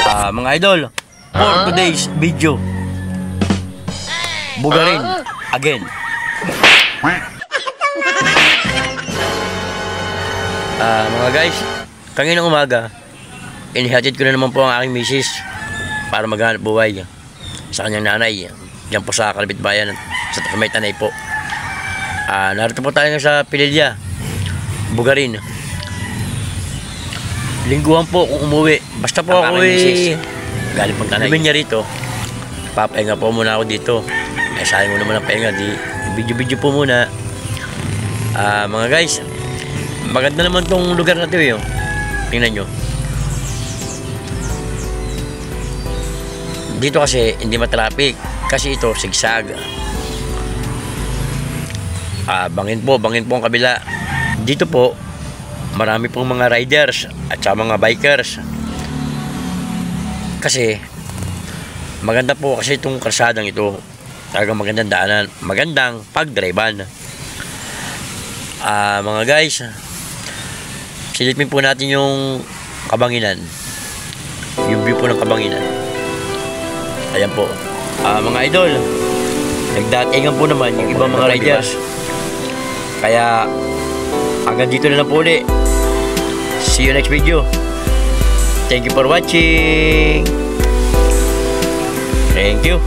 Mga idol, for today's video, bugarin again. Mga guys, kaninang umaga, inihatid ko na naman po ang aking misis para maghanap buhay sa kanyang nanay. Diyan po sa Kalabit Bayan, sa May Tanay po. Narito po tayo sa Pililya, Bugarin. Lingguhan po kung umuwi. Basta po ako galing pong Tanay. Sabihin niya rito, papahinga po muna ako dito. Sayang mo naman ang pahinga, di video-video po muna. Mga guys, maganda naman tong lugar na ito eh. Tingnan nyo. Dito kasi hindi matraffic kasi ito sigsag. Bangin po ang kabila. Dito po marami pong mga riders at saka mga bikers. Kasi maganda po kasi itong kalsadang ito. Talagang magandang daanan, magandang pagdrivean. Mga guys, silipin po natin yung Kabanginan. Yung view po ng Kabanginan. Ayan po. Mga idol, nagdatingan po naman yung ibang mga riders. Kaya hanggang dito na lang po ulit. See you next video. Thank you for watching. Thank you.